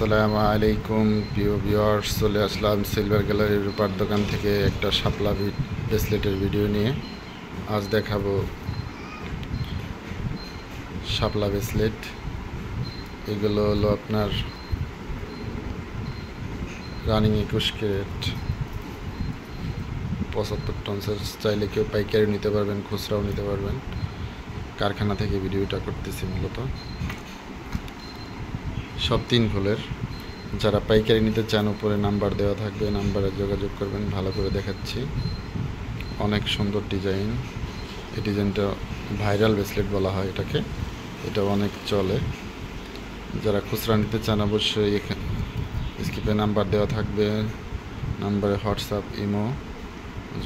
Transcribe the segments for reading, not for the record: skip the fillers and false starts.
আসসালামু আলাইকুম প্রিয় ভিউয়ার্স, চলে আসলাম সিলভার গ্যালারির রূপার দোকান থেকে একটা শাপলা ব্রেসলেটের ভিডিও নিয়ে। আজ দেখাবো শাপলা ব্রেসলেট। এগুলো হলো আপনার রানিং 21 ক্যারেট 75 টনসের। চাইলে কেউ পাইকারি নিতে পারবেন, খুচরাও নিতে পারবেন। কারখানা থেকে ভিডিওটা করতেছি মূলত। সব 3 ফুলের। যারা পাইকারি নিতে চান উপরে নাম্বার দেওয়া থাকবে, নাম্বারে যোগাযোগ করবেন। ভালো করে দেখাচ্ছি, অনেক সুন্দর ডিজাইন। এই ডিজাইনটা ভাইরাল ব্রেসলেট বলা হয় এটাকে, এটা অনেক চলে। যারা খুচরা নিতে চান অবশ্যই এখানে স্ক্রিপে নাম্বার দেওয়া থাকবে, নাম্বারে হোয়াটসঅ্যাপ ইমো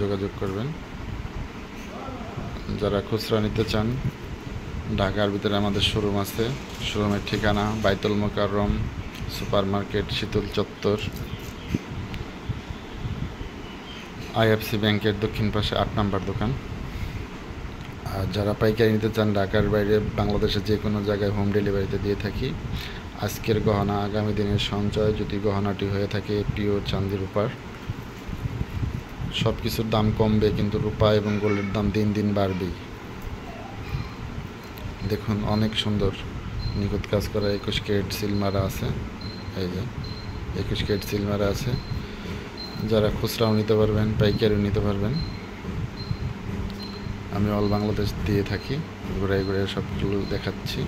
যোগাযোগ করবেন। যারা খুচরা নিতে চান ঢাকার ভিতরে আমাদের শোরুম আছে। শোরুমের ঠিকানা বাইতুল মোকাররম সুপার মার্কেট, শীতল চত্বর, আইএফসি ব্যাংকের দক্ষিণ পাশে 8 নম্বর দোকান। আর যারা পাইকারি নিতে চান ঢাকার বাইরে বাংলাদেশের যে কোনো জায়গায় হোম ডেলিভারিতে দিয়ে থাকি। আজকের গহনা আগামী দিনের সঞ্চয়, যদি গহনাটি হয়ে থাকে পিওর চাঁদি রূপার। সব কিছুর দাম কমবে, কিন্তু রূপা এবং গোল্ডের দাম দিন দিন বাড়বেই। দেখুন অনেক সুন্দর নিখুঁত কাজ করা 21 ক্যারেট সিল মারা আছে। এই যে 21 ক্যারেট সিল মারা আছে। যারা খুচরাও নিতে পারবেন, পাইকারিও নিতে পারবেন। আমি অল বাংলাদেশ দিয়ে থাকি, ঘুরে ঘুরে সবগুলো দেখাচ্ছি।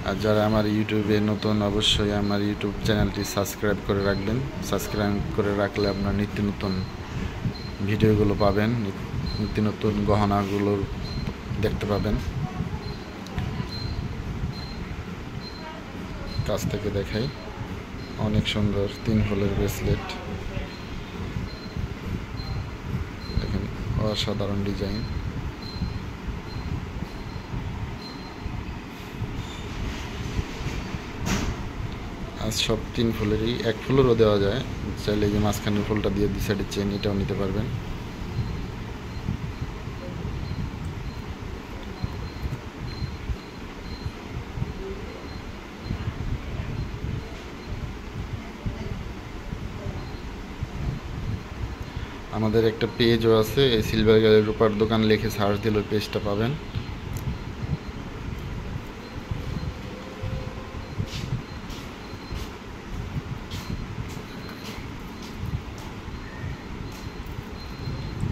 আর যারা আমার ইউটিউবে নতুন, অবশ্যই আমার ইউটিউব চ্যানেলটি সাবস্ক্রাইব করে রাখবেন। সাবস্ক্রাইব করে রাখলে আপনার নিত্য নতুন ভিডিওগুলো পাবেন, নিত্য নতুন গহনাগুলো দেখতে পাবেন। কাছ থেকে দেখাই, অনেক সুন্দর 3 ফুলের ব্রেসলেট। দেখেন অসাধারণ ডিজাইন। আজ সব 3 ফুলেরই, 1 ফুলেরও দেওয়া যায়। চাইলে যে মাঝখানের ফুলটা দিয়ে 2 সাইডের চেন, এটাও নিতে পারবেন। আমাদের একটা পেজও আছে, এই সিলভার গ্যালারি রূপার দোকান লিখে সার্চ দিলে পেজটা পাবেন।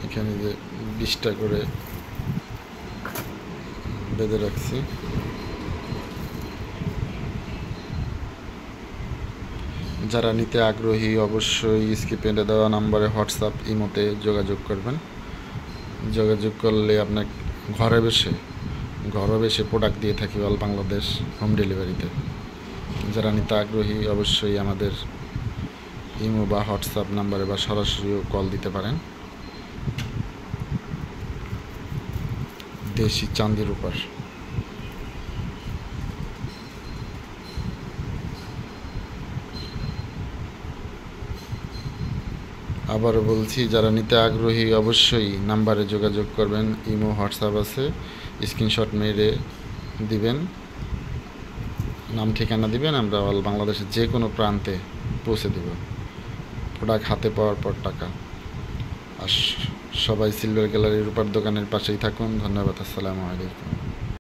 এখানে যে 20টা করে বেঁধে রাখছি। যারা নিতে আগ্রহী অবশ্যই স্ক্রিপে দেওয়া নাম্বারে হোয়াটসঅ্যাপ ইমোতে যোগাযোগ করবেন। যোগাযোগ করলে আপনার ঘরে বসে প্রোডাক্ট দিয়ে থাকি অল বাংলাদেশ হোম ডেলিভারিতে। যারা নিতে আগ্রহী অবশ্যই আমাদের ইমো বা হোয়াটসঅ্যাপ নাম্বারে বা সরাসরিও কল দিতে পারেন। দেশি চাঁদির উপর। আবারও বলছি, যারা নিতে আগ্রহী অবশ্যই নাম্বারে যোগাযোগ করবেন। ইমো হোয়াটসঅ্যাপ আছে, স্ক্রিনশট মেরে দিবেন, নাম ঠিকানা দিবেন, আমরা অল বাংলাদেশের যে কোনো প্রান্তে পৌঁছে দেব। প্রোডাক্ট হাতে পাওয়ার পর টাকা। আর সবাই সিলভার গ্যালারি রূপার দোকানের পাশেই থাকুন। ধন্যবাদ। আসসালামু আলাইকুম।